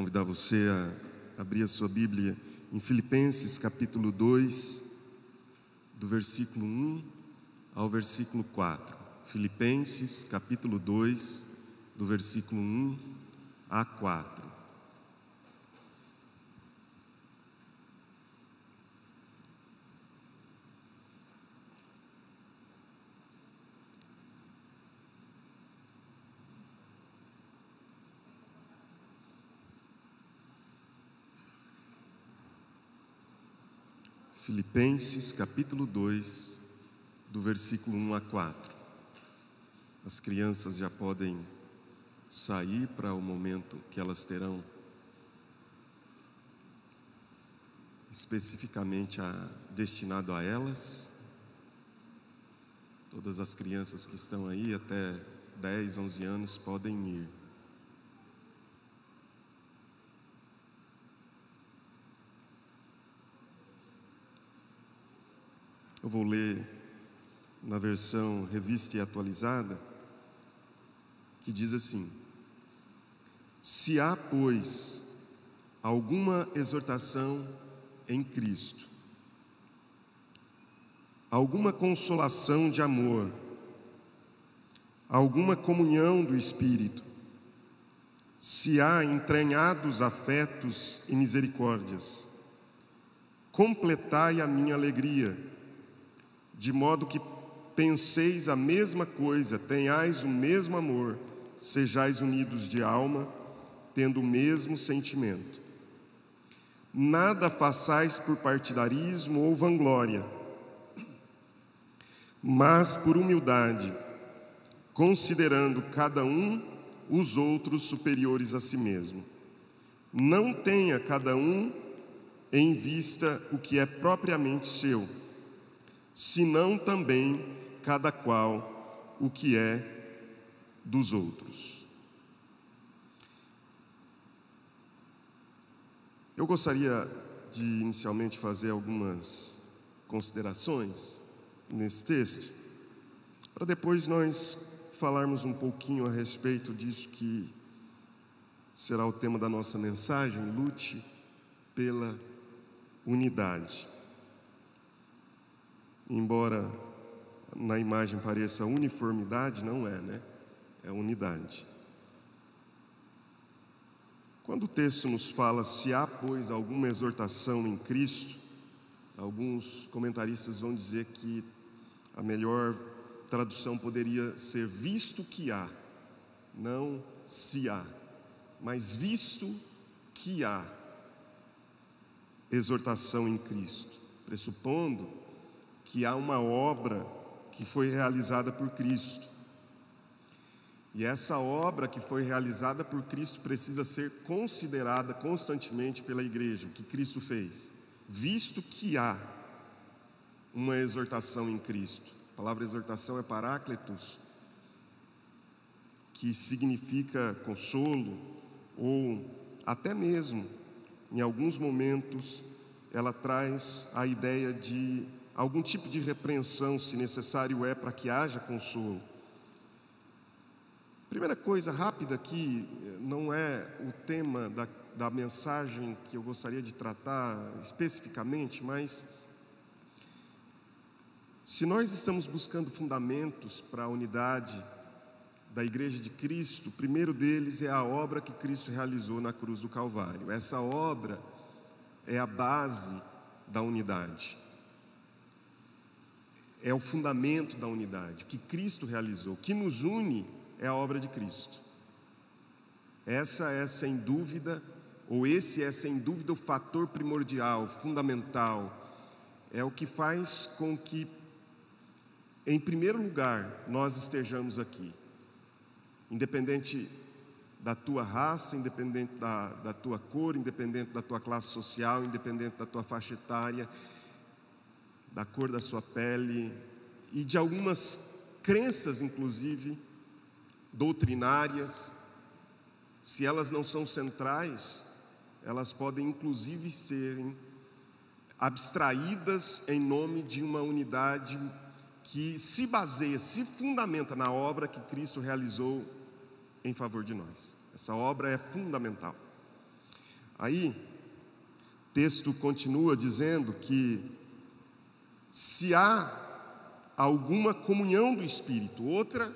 convidar você a abrir a sua Bíblia em Filipenses capítulo 2, do versículo 1 ao versículo 4. Filipenses capítulo 2, do versículo 1 a 4. Filipenses capítulo 2, do versículo 1 a 4. As crianças já podem sair para o momento que elas terão especificamente destinado a elas. Todas as crianças que estão aí até 10, 11 anos podem ir. Eu vou ler na versão revista e atualizada, que diz assim: se há, pois, alguma exortação em Cristo, alguma consolação de amor, alguma comunhão do Espírito, se há entranhados afetos e misericórdias, completai a minha alegria, de modo que penseis a mesma coisa, tenhais o mesmo amor, sejais unidos de alma, tendo o mesmo sentimento. Nada façais por partidarismo ou vanglória, mas por humildade, considerando cada um os outros superiores a si mesmo. Não tenha cada um em vista o que é propriamente seu, senão também cada qual o que é dos outros. Eu gostaria de inicialmente fazer algumas considerações nesse texto, para depois nós falarmos um pouquinho a respeito disso que será o tema da nossa mensagem: lute pela unidade. Embora na imagem pareça uniformidade, não é, né? É unidade. Quando o texto nos fala, se há, pois, alguma exortação em Cristo, alguns comentaristas vão dizer que a melhor tradução poderia ser visto que há, não se há, mas visto que há exortação em Cristo, pressupondo que há uma obra que foi realizada por Cristo. E essa obra que foi realizada por Cristo precisa ser considerada constantemente pela igreja, o que Cristo fez, visto que há uma exortação em Cristo. A palavra exortação é parácletos, que significa consolo, ou até mesmo, em alguns momentos, ela traz a ideia de algum tipo de repreensão, se necessário é, para que haja consolo. Primeira coisa rápida aqui, não é o tema da mensagem que eu gostaria de tratar especificamente, mas se nós estamos buscando fundamentos para a unidade da Igreja de Cristo, o primeiro deles é a obra que Cristo realizou na cruz do Calvário. Essa obra é a base da unidade. É o fundamento da unidade, que Cristo realizou. O que nos une é a obra de Cristo. Essa é sem dúvida, ou esse é sem dúvida o fator primordial, fundamental. É o que faz com que, em primeiro lugar, nós estejamos aqui. Independente da tua raça, independente da tua cor, independente da tua classe social, independente da tua faixa etária, da cor da sua pele e de algumas crenças, inclusive, doutrinárias. Se elas não são centrais, elas podem inclusive serem abstraídas em nome de uma unidade que se baseia, se fundamenta na obra que Cristo realizou em favor de nós. Essa obra é fundamental. Aí, o texto continua dizendo que se há alguma comunhão do Espírito, outra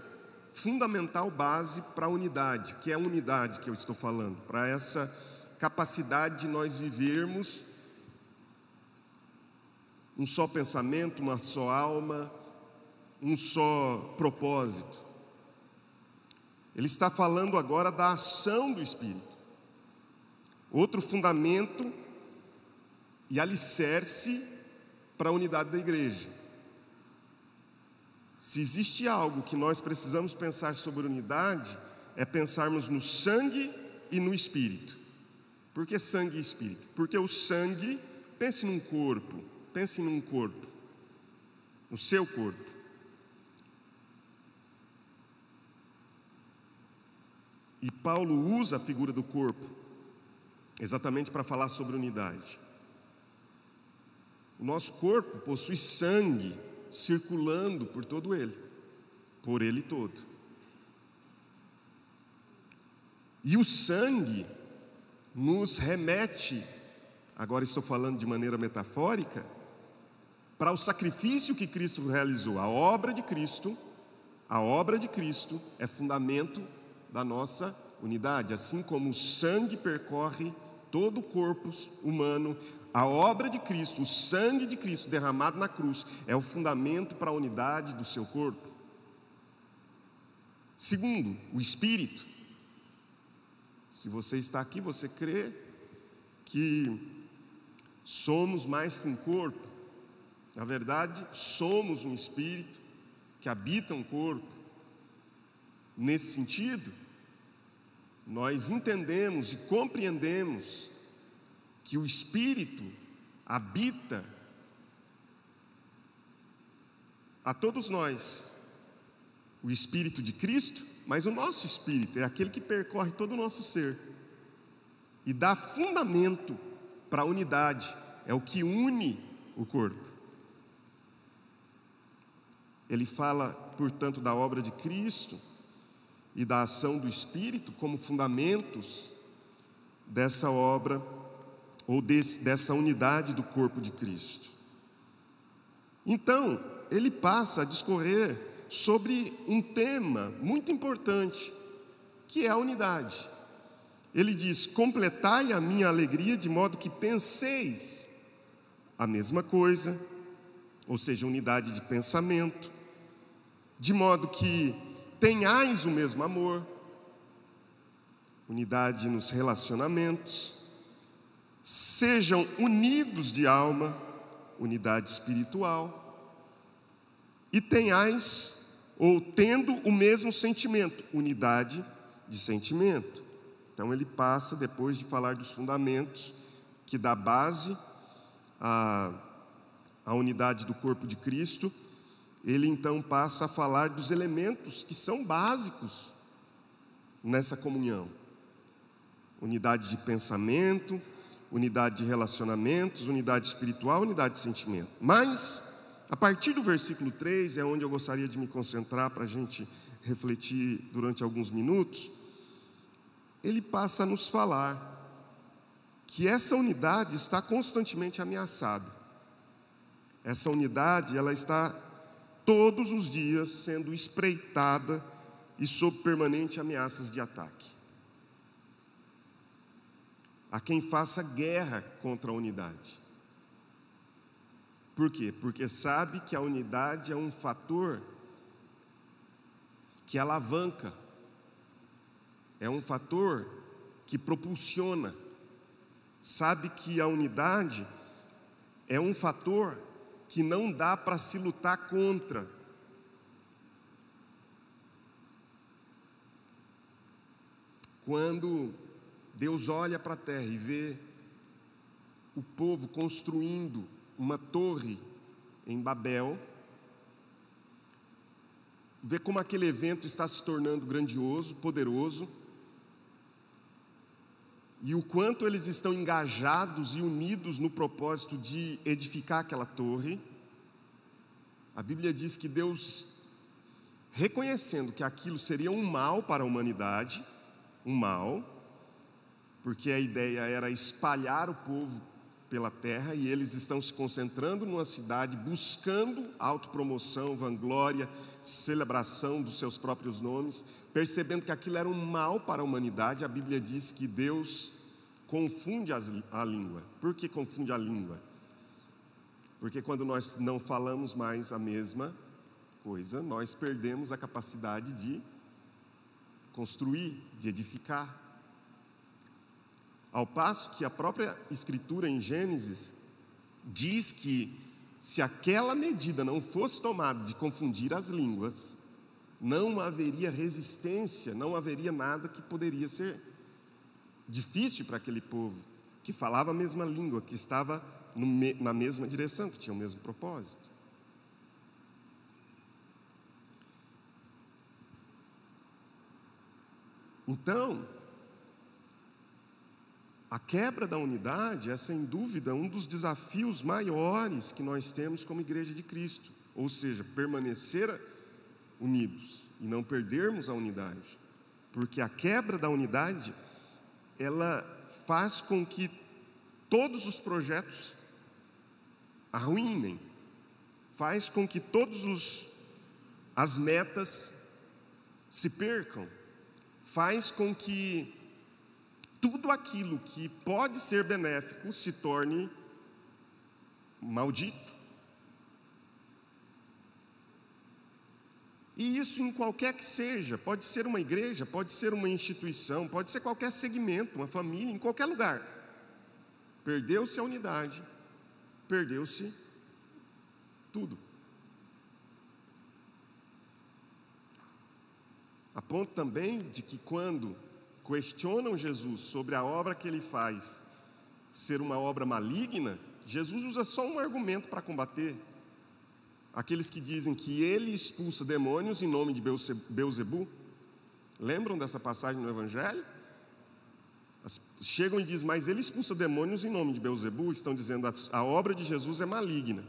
fundamental base para a unidade, que é a unidade que eu estou falando, para essa capacidade de nós vivermos um só pensamento, uma só alma, um só propósito. Ele está falando agora da ação do Espírito. Outro fundamento e alicerce para a unidade da igreja. Se existe algo que nós precisamos pensar sobre unidade, é pensarmos no sangue e no Espírito. Por que sangue e Espírito? Porque o sangue, pense num corpo, no seu corpo. E Paulo usa a figura do corpo exatamente para falar sobre unidade. O nosso corpo possui sangue circulando por todo ele, por ele todo. E o sangue nos remete, agora estou falando de maneira metafórica, para o sacrifício que Cristo realizou. A obra de Cristo é fundamento da nossa unidade. Assim como o sangue percorre todo o corpo humano, a obra de Cristo, o sangue de Cristo derramado na cruz, é o fundamento para a unidade do seu corpo. Segundo, o Espírito. Se você está aqui, você crê que somos mais que um corpo. Na verdade, somos um Espírito que habita um corpo. Nesse sentido, nós entendemos e compreendemos que o Espírito habita a todos nós. O Espírito de Cristo, mas o nosso Espírito é aquele que percorre todo o nosso ser e dá fundamento para a unidade, é o que une o corpo. Ele fala, portanto, da obra de Cristo e da ação do Espírito como fundamentos dessa obra ou dessa unidade do corpo de Cristo. Então, ele passa a discorrer sobre um tema muito importante, que é a unidade. Ele diz: completai a minha alegria de modo que penseis a mesma coisa, ou seja, unidade de pensamento, de modo que tenhais o mesmo amor, unidade nos relacionamentos, sejam unidos de alma, unidade espiritual, e tenhais, ou tendo o mesmo sentimento, unidade de sentimento. Então ele passa, depois de falar dos fundamentos, que dá base à unidade do corpo de Cristo, ele então passa a falar dos elementos que são básicos nessa comunhão. Unidade de pensamento, unidade de relacionamentos, unidade espiritual, unidade de sentimento. Mas, a partir do versículo 3, é onde eu gostaria de me concentrar para a gente refletir durante alguns minutos, ele passa a nos falar que essa unidade está constantemente ameaçada. Essa unidade, ela está todos os dias sendo espreitada e sob permanente ameaças de ataque. Há quem faça guerra contra a unidade. Por quê? Porque sabe que a unidade é um fator que alavanca, é um fator que propulsiona. Sabe que a unidade é um fator que não dá para se lutar contra. Quando Deus olha para a terra e vê o povo construindo uma torre em Babel, vê como aquele evento está se tornando grandioso, poderoso, e o quanto eles estão engajados e unidos no propósito de edificar aquela torre. A Bíblia diz que Deus, reconhecendo que aquilo seria um mal para a humanidade, um mal, porque a ideia era espalhar o povo pela terra, e eles estão se concentrando numa cidade, buscando autopromoção, vanglória, celebração dos seus próprios nomes, percebendo que aquilo era um mal para a humanidade. A Bíblia diz que Deus confunde a língua. Por que confunde a língua? Porque quando nós não falamos mais a mesma coisa, nós perdemos a capacidade de construir, de edificar. Ao passo que a própria Escritura em Gênesis diz que se aquela medida não fosse tomada de confundir as línguas, não haveria resistência, não haveria nada que poderia ser difícil para aquele povo que falava a mesma língua, que estava na mesma direção, que tinha o mesmo propósito. Então, a quebra da unidade é, sem dúvida, um dos desafios maiores que nós temos como Igreja de Cristo. Ou seja, permanecer unidos e não perdermos a unidade. Porque a quebra da unidade, ela faz com que todos os projetos arruinem, faz com que todas as metas se percam, faz com que tudo aquilo que pode ser benéfico se torne maldito. E isso em qualquer que seja, pode ser uma igreja, pode ser uma instituição, pode ser qualquer segmento, uma família, em qualquer lugar. Perdeu-se a unidade, perdeu-se tudo. A ponto também de que quando questionam Jesus sobre a obra que ele faz ser uma obra maligna, Jesus usa só um argumento para combater. Aqueles que dizem que ele expulsa demônios em nome de Belzebu. Lembram dessa passagem no Evangelho? Chegam e dizem, mas ele expulsa demônios em nome de Belzebu. Estão dizendo a obra de Jesus é maligna.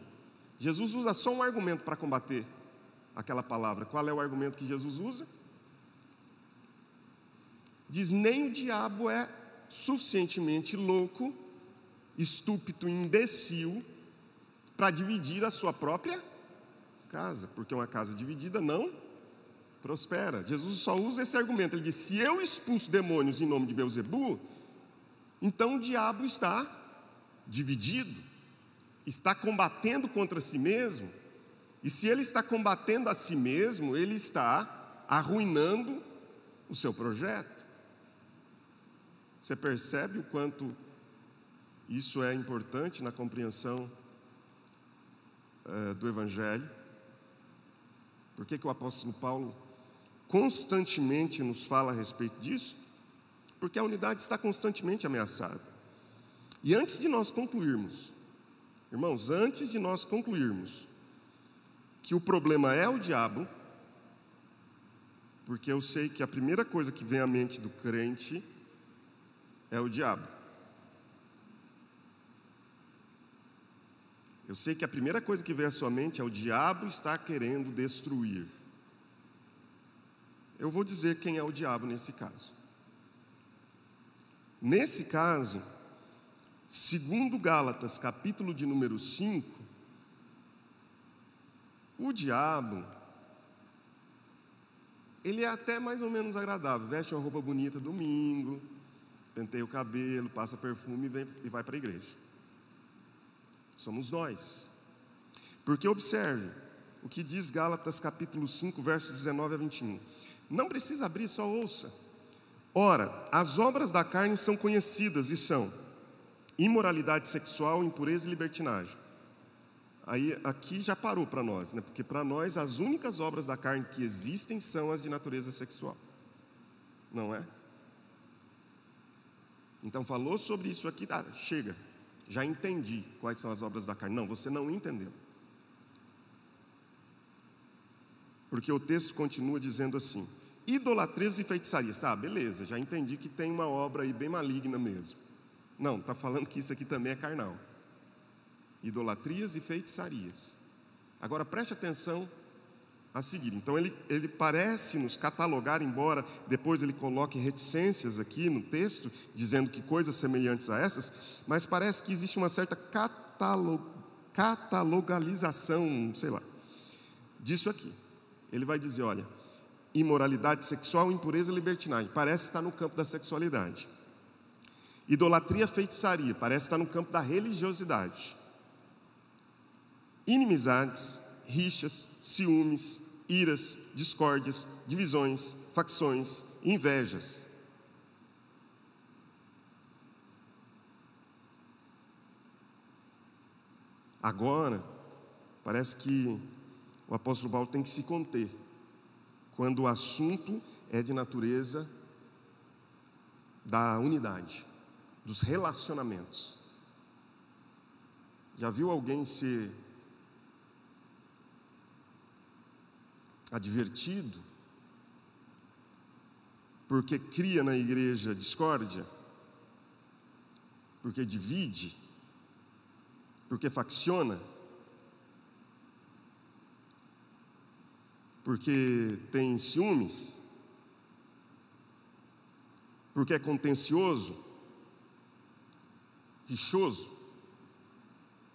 Jesus usa só um argumento para combater aquela palavra. Qual é o argumento que Jesus usa? Diz, nem o diabo é suficientemente louco, estúpido e imbecil para dividir a sua própria casa, porque uma casa dividida não prospera. Jesus só usa esse argumento. Ele diz, se eu expulso demônios em nome de Belzebu, então o diabo está dividido, está combatendo contra si mesmo, e se ele está combatendo a si mesmo, ele está arruinando o seu projeto. Você percebe o quanto isso é importante na compreensão do Evangelho? Por que o apóstolo Paulo constantemente nos fala a respeito disso? Porque a unidade está constantemente ameaçada. E antes de nós concluirmos, irmãos, antes de nós concluirmos que o problema é o diabo, porque eu sei que a primeira coisa que vem à mente do crente é o diabo. Eu sei que a primeira coisa que vem à sua mente é o diabo está querendo destruir. Eu vou dizer quem é o diabo nesse caso. Nesse caso, segundo Gálatas, capítulo de número 5, o diabo, ele é até mais ou menos agradável. Veste uma roupa bonita domingo, penteia o cabelo, passa perfume e vai para a igreja. Somos nós. Porque observe o que diz Gálatas capítulo 5, versos 19 a 21. Não precisa abrir, só ouça. Ora, as obras da carne são conhecidas e são imoralidade sexual, impureza e libertinagem. Aí, aqui já parou para nós, né? Porque para nós as únicas obras da carne que existem são as de natureza sexual. Não é? Então falou sobre isso aqui, chega. Já entendi quais são as obras da carne. Não, você não entendeu. Porque o texto continua dizendo assim: idolatrias e feitiçarias. Beleza, já entendi que tem uma obra aí bem maligna mesmo. Não, está falando que isso aqui também é carnal. Idolatrias e feitiçarias. Agora preste atenção a seguir. Então ele parece nos catalogar, embora depois ele coloque reticências aqui no texto, dizendo que coisas semelhantes a essas, mas parece que existe uma certa catalogalização, sei lá, disso aqui. Ele vai dizer, olha, imoralidade sexual, impureza e libertinagem, parece estar no campo da sexualidade. Idolatria, feitiçaria, parece estar no campo da religiosidade. Inimizades, rixas, ciúmes, iras, discórdias, divisões, facções, invejas. Agora, parece que o apóstolo Paulo tem que se conter quando o assunto é de natureza da unidade, dos relacionamentos. Já viu alguém ser advertido porque cria na igreja discórdia, porque divide, porque facciona, porque tem ciúmes, porque é contencioso, rixoso?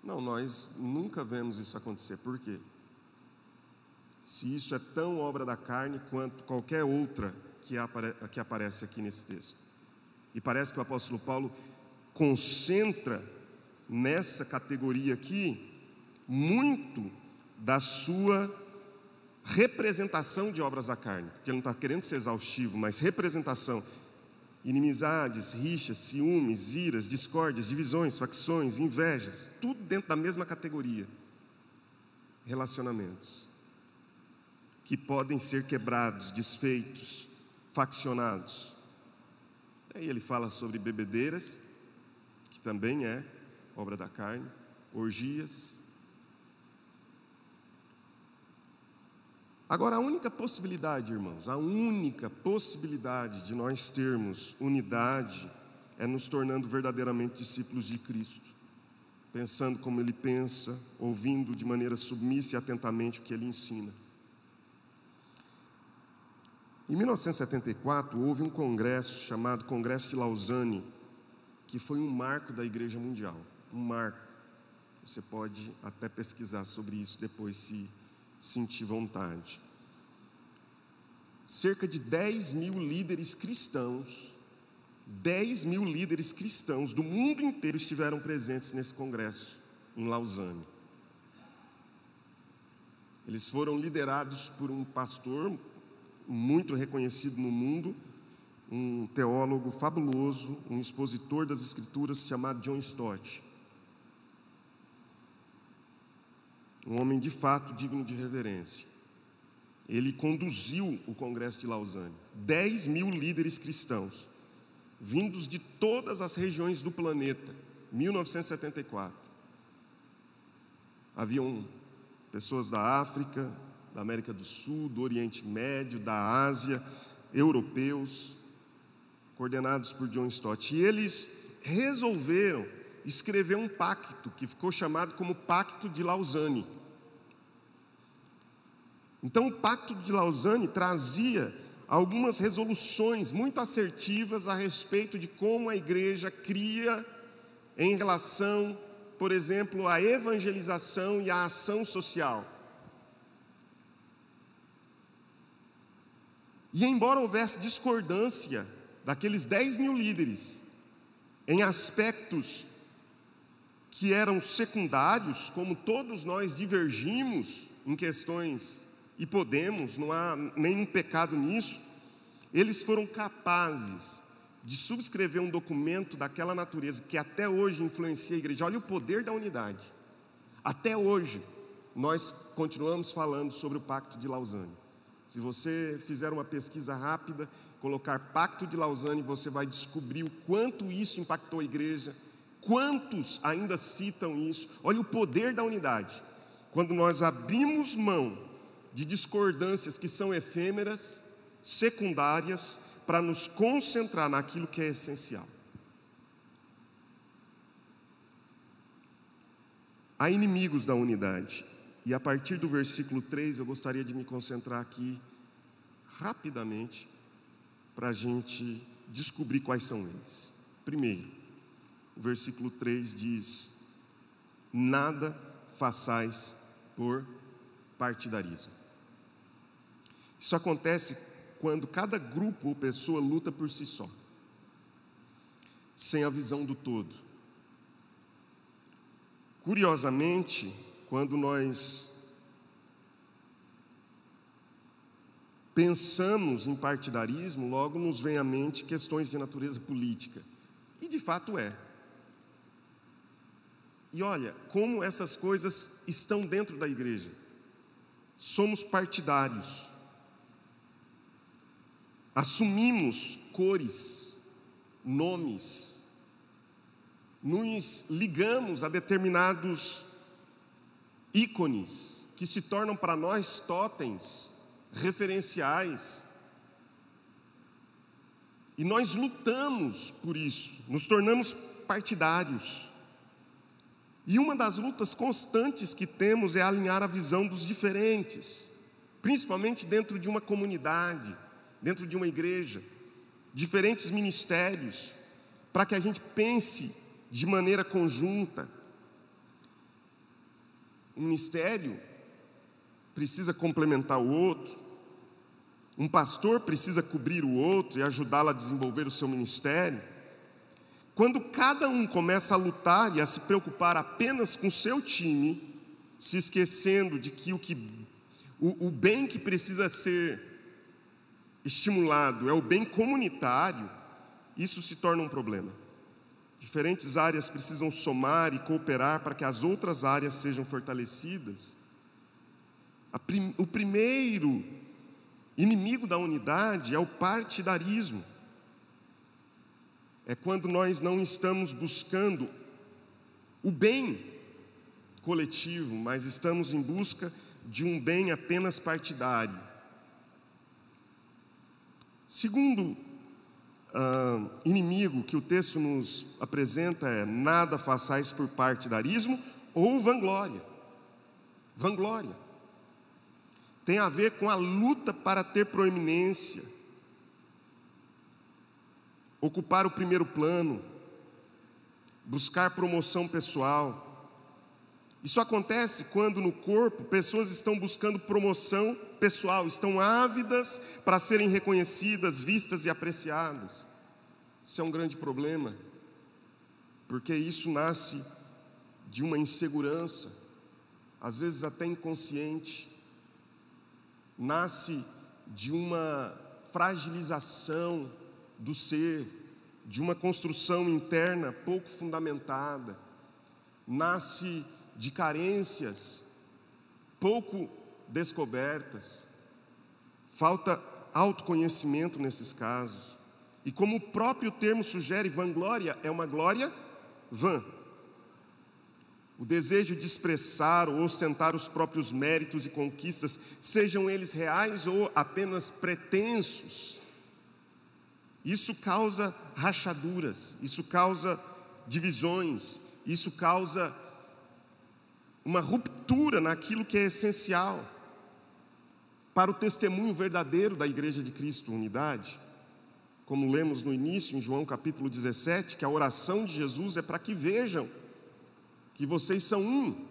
Não, nós nunca vemos isso acontecer. Por quê? Se isso é tão obra da carne quanto qualquer outra que aparece aqui nesse texto. E parece que o apóstolo Paulo concentra nessa categoria aqui muito da sua representação de obras da carne, porque ele não está querendo ser exaustivo, mas representação: inimizades, rixas, ciúmes, iras, discórdias, divisões, facções, invejas, tudo dentro da mesma categoria. Relacionamentos que podem ser quebrados, desfeitos, faccionados. Aí ele fala sobre bebedeiras, que também é obra da carne, orgias. Agora, a única possibilidade, irmãos, a única possibilidade de nós termos unidade é nos tornando verdadeiramente discípulos de Cristo, pensando como Ele pensa, ouvindo de maneira submissa e atentamente o que Ele ensina. Em 1974, houve um congresso chamado Congresso de Lausanne, que foi um marco da Igreja Mundial, um marco. Você pode até pesquisar sobre isso depois, se sentir vontade. Cerca de 10 mil líderes cristãos, 10 mil líderes cristãos do mundo inteiro estiveram presentes nesse congresso, em Lausanne. Eles foram liderados por um pastor muito reconhecido no mundo, um teólogo fabuloso, um expositor das Escrituras chamado John Stott. Um homem de fato digno de reverência. Ele conduziu o Congresso de Lausanne. 10 mil líderes cristãos, vindos de todas as regiões do planeta, 1974. Haviam pessoas da África, da América do Sul, do Oriente Médio, da Ásia, europeus, coordenados por John Stott. E eles resolveram escrever um pacto que ficou chamado como Pacto de Lausanne. Então, o Pacto de Lausanne trazia algumas resoluções muito assertivas a respeito de como a igreja cria em relação, por exemplo, à evangelização e à ação social. E embora houvesse discordância daqueles 10 mil líderes em aspectos que eram secundários, como todos nós divergimos em questões e podemos, não há nenhum pecado nisso, eles foram capazes de subscrever um documento daquela natureza que até hoje influencia a igreja. Olha o poder da unidade. Até hoje nós continuamos falando sobre o Pacto de Lausanne. Se você fizer uma pesquisa rápida, colocar Pacto de Lausanne, você vai descobrir o quanto isso impactou a igreja, quantos ainda citam isso. Olha o poder da unidade. Quando nós abrimos mão de discordâncias que são efêmeras, secundárias, para nos concentrar naquilo que é essencial. Há inimigos da unidade. E a partir do versículo 3, eu gostaria de me concentrar aqui rapidamente para a gente descobrir quais são eles. Primeiro, o versículo 3 diz: nada façais por partidarismo. Isso acontece quando cada grupo ou pessoa luta por si só, sem a visão do todo. Curiosamente, quando nós pensamos em partidarismo, logo nos vem à mente questões de natureza política. E de fato é. E olha, como essas coisas estão dentro da igreja. Somos partidários. Assumimos cores, nomes, nos ligamos a determinados ícones que se tornam para nós totens, referenciais. E nós lutamos por isso, nos tornamos partidários. E uma das lutas constantes que temos é alinhar a visão dos diferentes, principalmente dentro de uma comunidade, dentro de uma igreja, diferentes ministérios, para que a gente pense de maneira conjunta. Um ministério precisa complementar o outro, um pastor precisa cobrir o outro e ajudá-lo a desenvolver o seu ministério. Quando cada um começa a lutar e a se preocupar apenas com o seu time, se esquecendo de que o bem que precisa ser estimulado é o bem comunitário, isso se torna um problema. Diferentes áreas precisam somar e cooperar para que as outras áreas sejam fortalecidas. O primeiro inimigo da unidade é o partidarismo. É quando nós não estamos buscando o bem coletivo, mas estamos em busca de um bem apenas partidário. Segundo inimigo que o texto nos apresenta é: nada façais por partidarismo ou vanglória. Vanglória tem a ver com a luta para ter proeminência, ocupar o primeiro plano, buscar promoção pessoal. Isso acontece quando no corpo pessoas estão buscando promoção pessoal, estão ávidas para serem reconhecidas, vistas e apreciadas. Isso é um grande problema, porque isso nasce de uma insegurança, às vezes até inconsciente, nasce de uma fragilização do ser, de uma construção interna pouco fundamentada, nasce de carências pouco descobertas, falta autoconhecimento nesses casos. E como o próprio termo sugere, vanglória é uma glória vã. O desejo de expressar ou ostentar os próprios méritos e conquistas, sejam eles reais ou apenas pretensos, isso causa rachaduras, isso causa divisões, isso causa uma ruptura naquilo que é essencial para o testemunho verdadeiro da Igreja de Cristo, unidade. Como lemos no início, em João capítulo 17, que a oração de Jesus é para que vejam que vocês são um.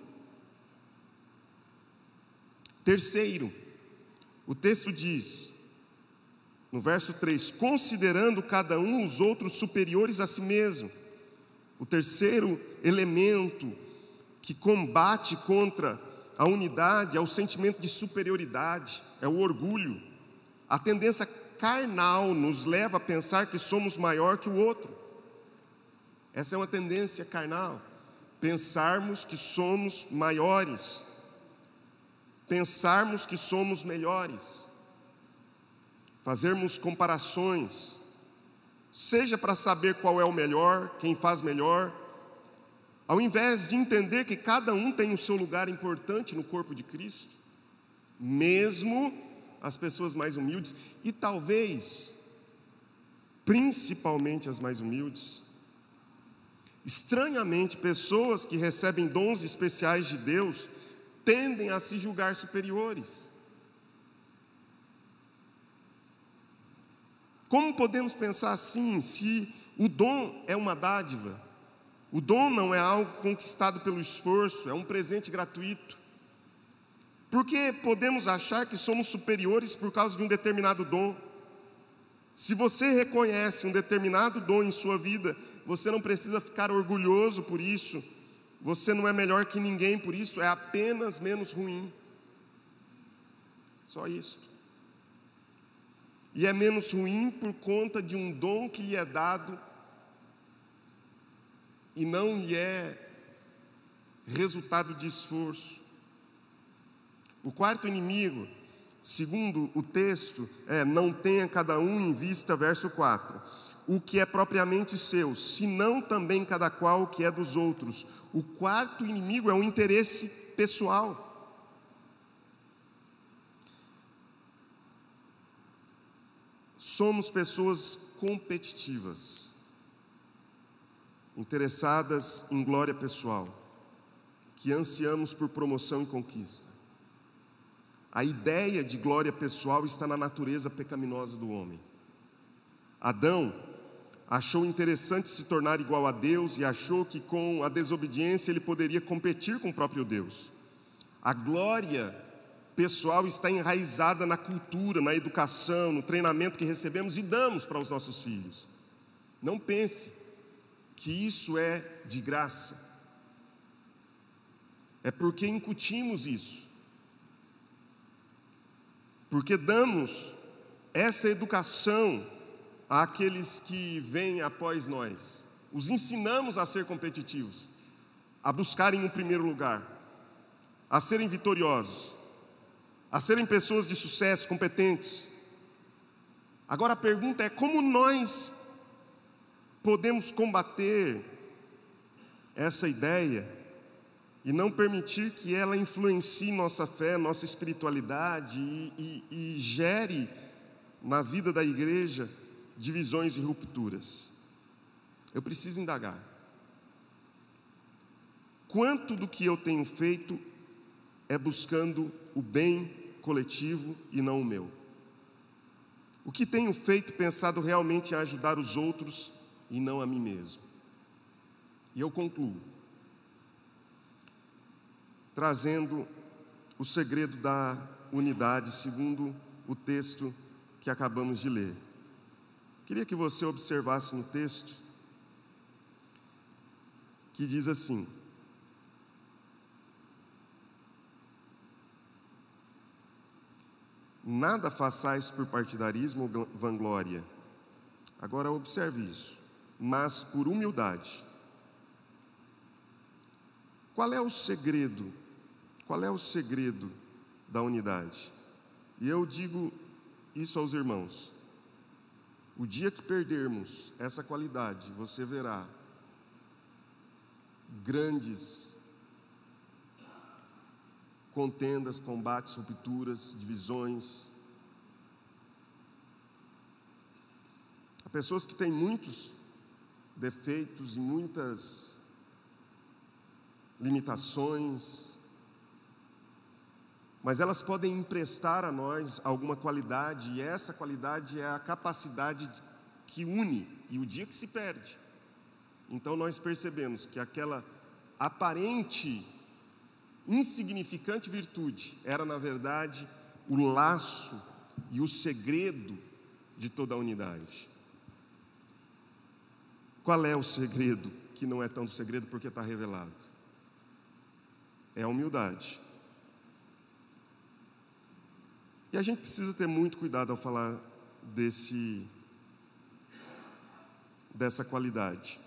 Terceiro, o texto diz, no verso 3, considerando cada um os outros superiores a si mesmo. O terceiro elemento que combate contra a unidade é o sentimento de superioridade, é o orgulho. A tendência carnal nos leva a pensar que somos maior que o outro. Essa é uma tendência carnal, pensarmos que somos maiores, pensarmos que somos melhores, fazermos comparações, seja para saber qual é o melhor, quem faz melhor, ao invés de entender que cada um tem o seu lugar importante no corpo de Cristo, mesmo as pessoas mais humildes, e talvez, principalmente as mais humildes. Estranhamente, pessoas que recebem dons especiais de Deus tendem a se julgar superiores. Como podemos pensar assim, se o dom é uma dádiva? O dom não é algo conquistado pelo esforço, é um presente gratuito. Por que podemos achar que somos superiores por causa de um determinado dom? Se você reconhece um determinado dom em sua vida, você não precisa ficar orgulhoso por isso. Você não é melhor que ninguém por isso, é apenas menos ruim. Só isso. E é menos ruim por conta de um dom que lhe é dado e não lhe é resultado de esforço. O quarto inimigo, segundo o texto, não tenha cada um em vista, verso 4, o que é propriamente seu, senão também cada qual o que é dos outros. O quarto inimigo é o interesse pessoal. Somos pessoas competitivas, interessadas em glória pessoal, que ansiamos por promoção e conquista. A ideia de glória pessoal está na natureza pecaminosa do homem. Adão achou interessante se tornar igual a Deus e achou que com a desobediência ele poderia competir com o próprio Deus. A glória pessoal está enraizada na cultura, na educação, no treinamento que recebemos e damos para os nossos filhos. Não pense que isso é de graça. É porque incutimos isso. Porque damos essa educação àqueles que vêm após nós. Os ensinamos a ser competitivos, a buscarem o primeiro lugar, a serem vitoriosos, a serem pessoas de sucesso, competentes. Agora a pergunta é: como nós podemos combater essa ideia e não permitir que ela influencie nossa fé, nossa espiritualidade e gere na vida da igreja divisões e rupturas? Eu preciso indagar. Quanto do que eu tenho feito é buscando o bem coletivo e não o meu? O que tenho feito pensado realmente em ajudar os outros e não a mim mesmo? E eu concluo trazendo o segredo da unidade, segundo o texto que acabamos de ler. Queria que você observasse no texto, que diz assim: nada façais por partidarismo ou vanglória. Agora observe isso. Mas por humildade. Qual é o segredo? Qual é o segredo da unidade? E eu digo isso aos irmãos: o dia que perdermos essa qualidade, você verá grandes contendas, combates, rupturas, divisões. Há pessoas que têm muitos defeitos e muitas limitações, mas elas podem emprestar a nós alguma qualidade, e essa qualidade é a capacidade que une, e o dia que se perde, então nós percebemos que aquela aparente insignificante virtude era, na verdade, o laço e o segredo de toda a unidade. Qual é o segredo? Que não é tanto segredo porque está revelado. É a humildade. E a gente precisa ter muito cuidado ao falar dessa qualidade.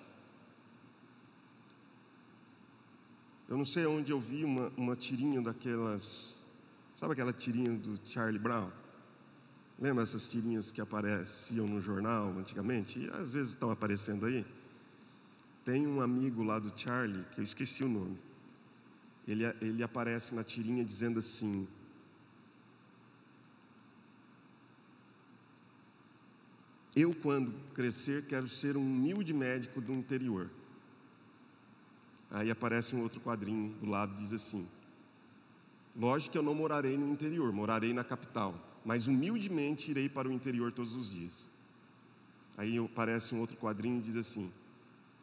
Eu não sei onde eu vi uma tirinha daquelas, sabe aquela tirinha do Charlie Brown? Lembra essas tirinhas que apareciam no jornal antigamente? E às vezes estão aparecendo aí. Tem um amigo lá do Charlie, que eu esqueci o nome. Ele aparece na tirinha dizendo assim: eu, quando crescer, quero ser um humilde médico do interior. Aí aparece um outro quadrinho do lado, diz assim: Lógico que eu não morarei no interior, morarei na capital, mas humildemente irei para o interior todos os dias. Aí aparece um outro quadrinho e diz assim: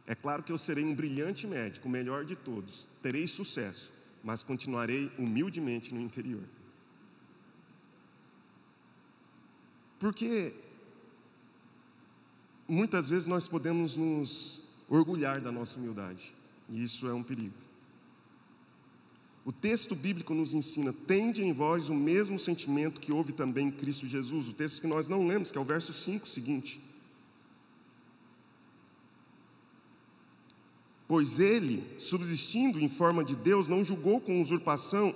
é claro que eu serei um brilhante médico, o melhor de todos, terei sucesso, mas continuarei humildemente no interior. Porque muitas vezes nós podemos nos orgulhar da nossa humildade, e isso é um perigo. O texto bíblico nos ensina: tende em vós o mesmo sentimento que houve também em Cristo Jesus. O texto que nós não lemos, que é o verso 5 seguinte. Pois ele, subsistindo em forma de Deus, não julgou como usurpação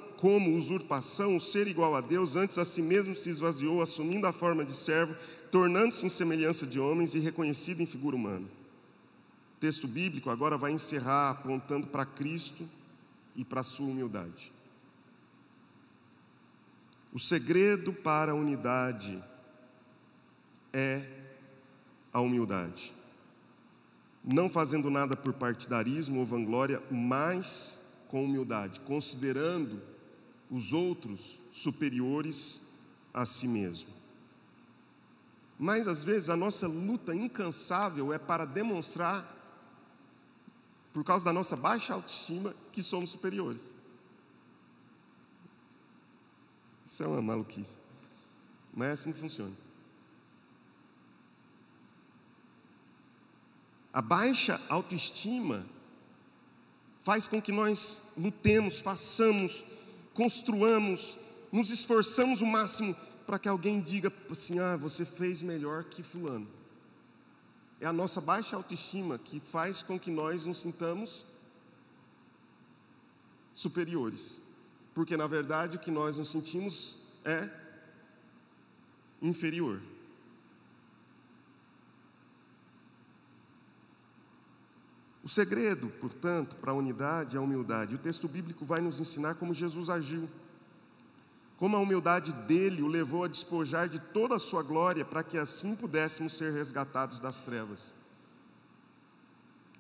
o ser igual a Deus, antes a si mesmo se esvaziou, assumindo a forma de servo, tornando-se em semelhança de homens e reconhecido em figura humana. O texto bíblico agora vai encerrar apontando para Cristo e para a sua humildade. O segredo para a unidade é a humildade. Não fazendo nada por partidarismo ou vanglória, mas com humildade, considerando os outros superiores a si mesmo. Mas às vezes a nossa luta incansável é para demonstrar, por causa da nossa baixa autoestima, que somos superiores. Isso é uma maluquice. Não é assim que funciona. A baixa autoestima faz com que nós lutemos, façamos, construamos, nos esforçamos o máximo para que alguém diga assim: você fez melhor que fulano. É a nossa baixa autoestima que faz com que nós nos sintamos superiores, porque na verdade o que nós nos sentimos é inferior. O segredo, portanto, para a unidade é a humildade. O texto bíblico vai nos ensinar como Jesus agiu, como a humildade dele o levou a despojar de toda a sua glória, para que assim pudéssemos ser resgatados das trevas.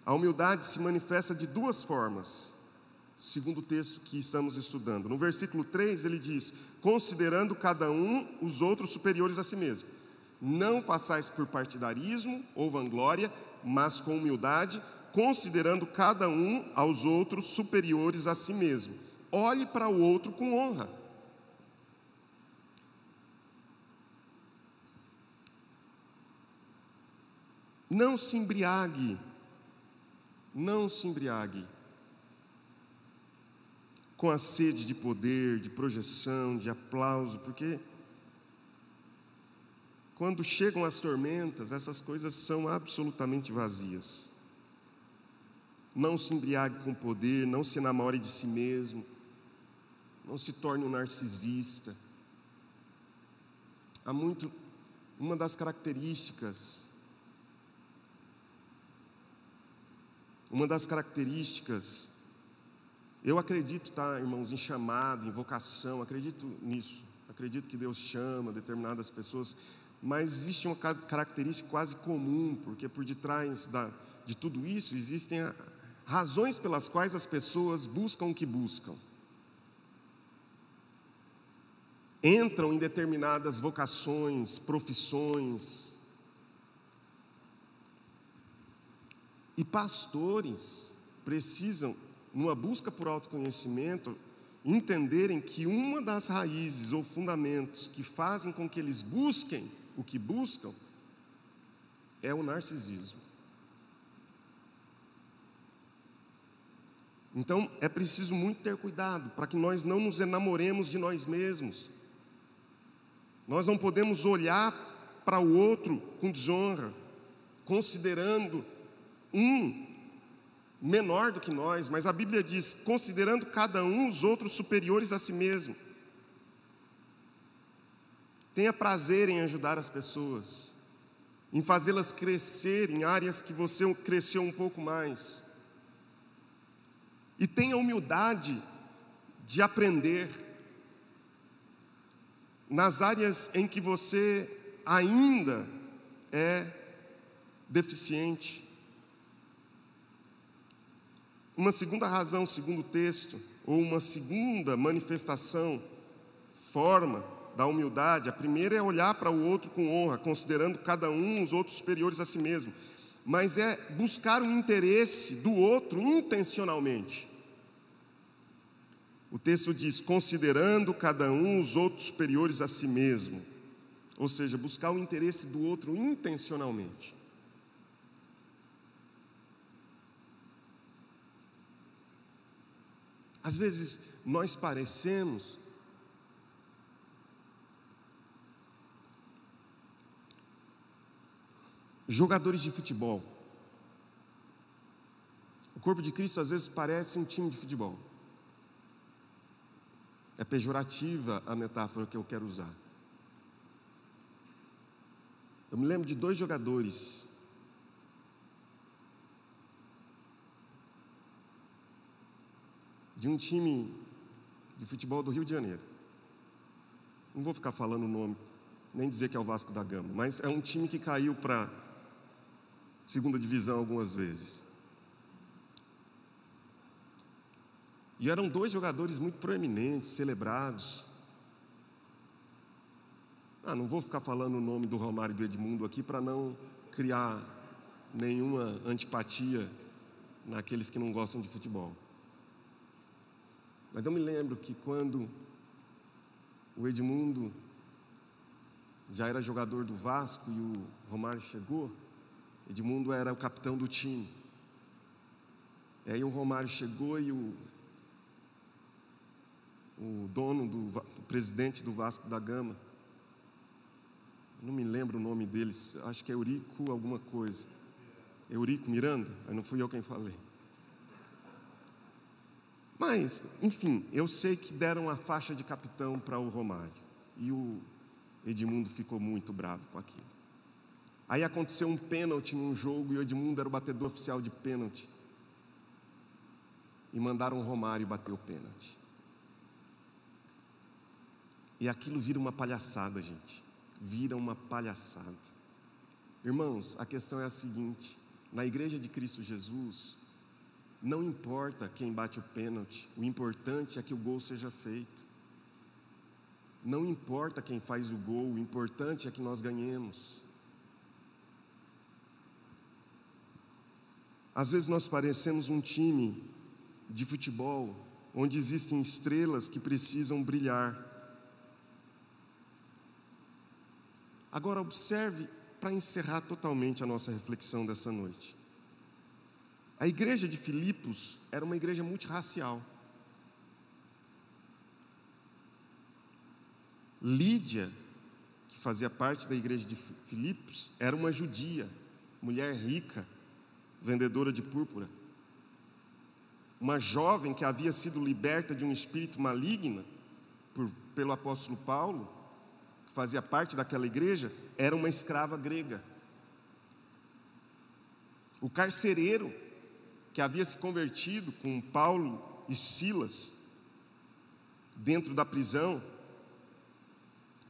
A humildade se manifesta de duas formas, segundo o texto que estamos estudando. No versículo 3 ele diz: considerando cada um os outros superiores a si mesmo. Não façais por partidarismo ou vanglória, mas com humildade, considerando cada um aos outros superiores a si mesmo. Olhe para o outro com honra. Não se embriague com a sede de poder, de projeção, de aplauso, porque quando chegam as tormentas, essas coisas são absolutamente vazias. Não se embriague com poder, não se enamore de si mesmo, não se torne um narcisista. Uma das características, eu acredito, irmãos, em chamado, em vocação, acredito nisso, acredito que Deus chama determinadas pessoas, mas existe uma característica quase comum, porque por detrás de tudo isso existem razões pelas quais as pessoas buscam o que buscam. Entram em determinadas vocações, profissões. E pastores precisam, numa busca por autoconhecimento, entenderem que uma das raízes ou fundamentos que fazem com que eles busquem o que buscam é o narcisismo. Então, é preciso muito ter cuidado para que nós não nos enamoremos de nós mesmos. Nós não podemos olhar para o outro com desonra, considerando um menor do que nós, mas a Bíblia diz: considerando cada um os outros superiores a si mesmo. Tenha prazer em ajudar as pessoas, em fazê-las crescer em áreas que você cresceu um pouco mais. E tenha humildade de aprender nas áreas em que você ainda é deficiente. Uma segunda razão, segundo o texto, ou uma segunda manifestação, forma da humildade. A primeira é olhar para o outro com honra, considerando cada um os outros superiores a si mesmo. Mas é buscar o interesse do outro intencionalmente. O texto diz, considerando cada um os outros superiores a si mesmo. Ou seja, buscar o interesse do outro intencionalmente. Às vezes, nós parecemos jogadores de futebol. O corpo de Cristo, às vezes, parece um time de futebol. É pejorativa a metáfora que eu quero usar. Eu me lembro de 2 jogadores de um time de futebol do Rio de Janeiro. Não vou ficar falando o nome, nem dizer que é o Vasco da Gama, mas é um time que caiu para a 2ª divisão algumas vezes. E eram 2 jogadores muito proeminentes, celebrados. Não vou ficar falando o nome do Romário e do Edmundo aqui para não criar nenhuma antipatia naqueles que não gostam de futebol. Mas eu me lembro que quando o Edmundo já era jogador do Vasco e o Romário chegou, Edmundo era o capitão do time. E aí o Romário chegou e o dono, o presidente do Vasco da Gama, não me lembro o nome deles, acho que é Eurico alguma coisa. Eurico Miranda? Aí não fui eu quem falei. Mas, enfim, eu sei que deram a faixa de capitão para o Romário. E o Edmundo ficou muito bravo com aquilo. Aí aconteceu um pênalti num jogo e o Edmundo era o batedor oficial de pênalti. E mandaram o Romário bater o pênalti. E aquilo vira uma palhaçada, gente. Vira uma palhaçada. Irmãos, a questão é a seguinte: na igreja de Cristo Jesus, não importa quem bate o pênalti, o importante é que o gol seja feito. Não importa quem faz o gol, o importante é que nós ganhemos. Às vezes nós parecemos um time de futebol onde existem estrelas que precisam brilhar. Agora observe, para encerrar totalmente a nossa reflexão dessa noite. A igreja de Filipos era uma igreja multirracial. Lídia, que fazia parte da igreja de Filipos, era uma judia, mulher rica, vendedora de púrpura. Uma jovem que havia sido liberta de um espírito maligno pelo apóstolo Paulo, que fazia parte daquela igreja, era uma escrava grega. O carcereiro, que havia se convertido com Paulo e Silas dentro da prisão,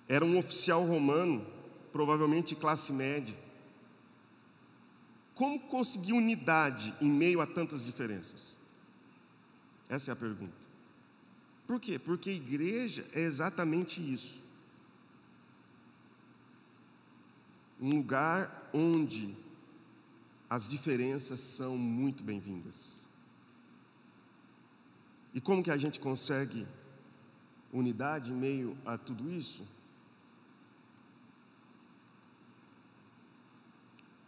era um oficial romano, provavelmente de classe média. Como conseguir unidade em meio a tantas diferenças? Essa é a pergunta. Por quê? Porque a igreja é exatamente isso. Um lugar onde as diferenças são muito bem-vindas. E como que a gente consegue unidade em meio a tudo isso?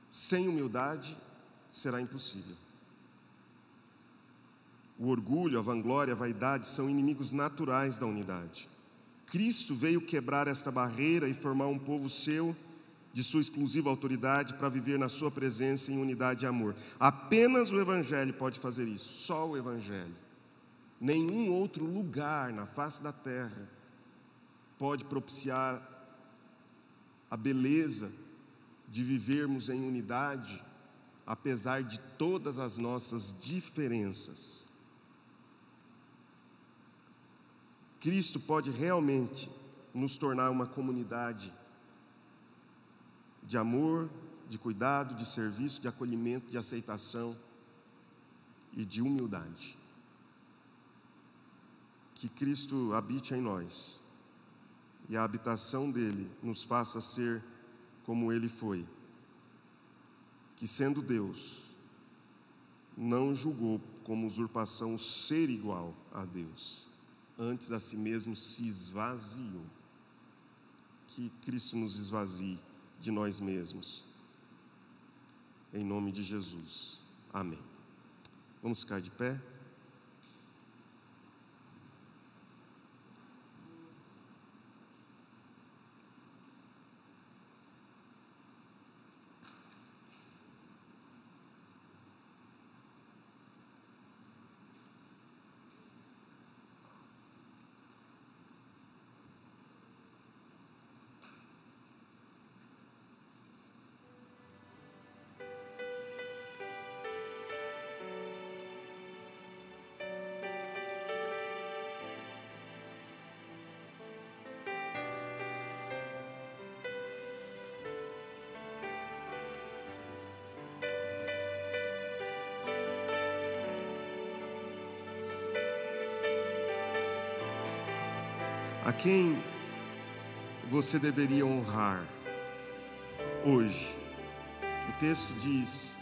Sem humildade será impossível. O orgulho, a vanglória, a vaidade são inimigos naturais da unidade. Cristo veio quebrar esta barreira e formar um povo seu, de sua exclusiva autoridade, para viver na sua presença em unidade e amor. Apenas o Evangelho pode fazer isso, só o Evangelho. Nenhum outro lugar na face da terra pode propiciar a beleza de vivermos em unidade, apesar de todas as nossas diferenças. Cristo pode realmente nos tornar uma comunidade de amor, de cuidado, de serviço, de acolhimento, de aceitação e de humildade. que Cristo habite em nós e a habitação dele nos faça ser como ele foi, que sendo Deus, não julgou como usurpação ser igual a Deus, antes a si mesmo se esvaziou. Que Cristo nos esvazie de nós mesmos, em nome de Jesus, amém. Vamos ficar de pé? A quem você deveria honrar hoje? O texto diz: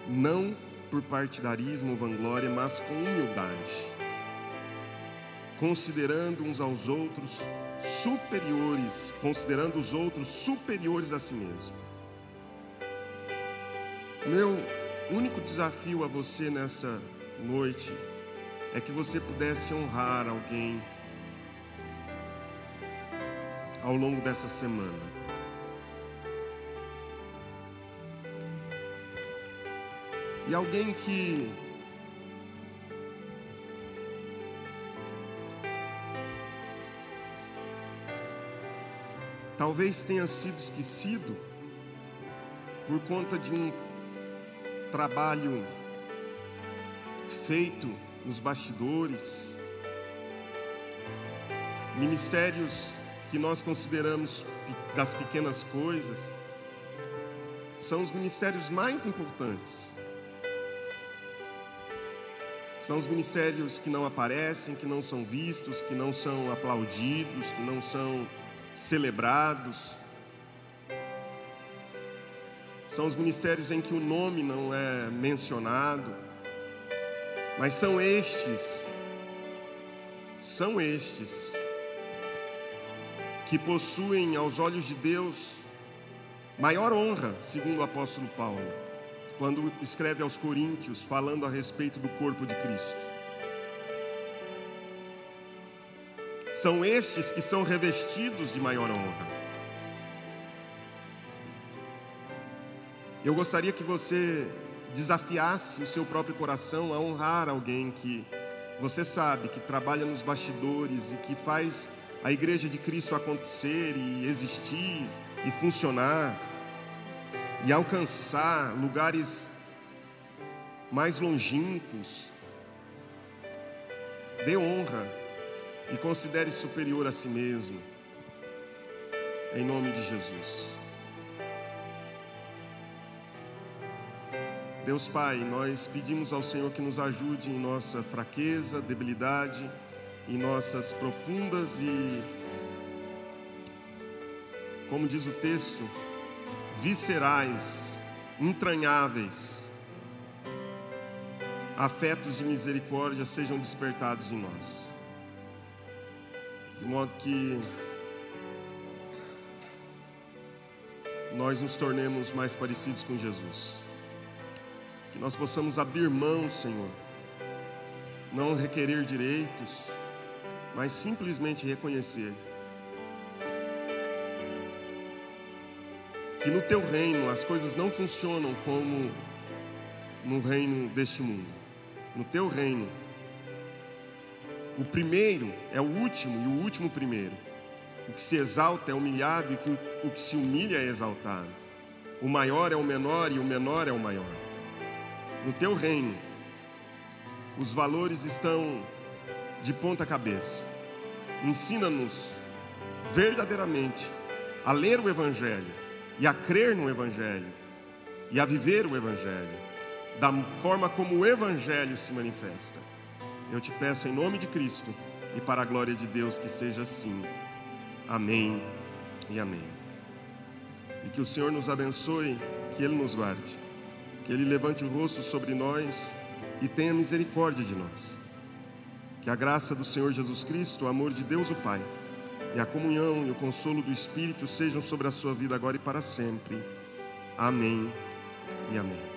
não por partidarismo ou vanglória, mas com humildade, considerando uns aos outros superiores, considerando os outros superiores a si mesmo. Meu único desafio a você nessa noite é que você pudesse honrar alguém ao longo dessa semana. E alguém que talvez tenha sido esquecido por conta de um trabalho feito nos bastidores, ministérios que nós consideramos das pequenas coisas, são os ministérios mais importantes. São os ministérios que não aparecem, que não são vistos, que não são aplaudidos, que não são celebrados. São os ministérios em que o nome não é mencionado. Mas são estes que possuem aos olhos de Deus maior honra, segundo o apóstolo Paulo, quando escreve aos Coríntios, falando a respeito do corpo de Cristo. São estes que são revestidos de maior honra. Eu gostaria que você desafiasse o seu próprio coração a honrar alguém que você sabe que trabalha nos bastidores e que faz a igreja de Cristo acontecer e existir e funcionar e alcançar lugares mais longínquos. Dê honra e considere superior a si mesmo, em nome de Jesus. Deus Pai, nós pedimos ao Senhor que nos ajude em nossa fraqueza, debilidade, em nossas profundas e, como diz o texto, viscerais, entranháveis afetos de misericórdia sejam despertados em nós, de modo que nós nos tornemos mais parecidos com Jesus. Que nós possamos abrir mão, Senhor, não requerer direitos, mas simplesmente reconhecer que no Teu reino as coisas não funcionam como no reino deste mundo. No Teu reino, o primeiro é o último e o último primeiro. O que se exalta é humilhado e o que se humilha é exaltado. O maior é o menor e o menor é o maior. No Teu reino, os valores estão de ponta cabeça. Ensina-nos verdadeiramente a ler o Evangelho e a crer no Evangelho e a viver o Evangelho, da forma como o Evangelho se manifesta. Eu te peço em nome de Cristo e para a glória de Deus que seja assim. Amém e amém. E que o Senhor nos abençoe, que Ele nos guarde, que Ele levante o rosto sobre nós e tenha misericórdia de nós. Que a graça do Senhor Jesus Cristo, o amor de Deus o Pai e a comunhão e o consolo do Espírito sejam sobre a sua vida agora e para sempre. Amém e amém.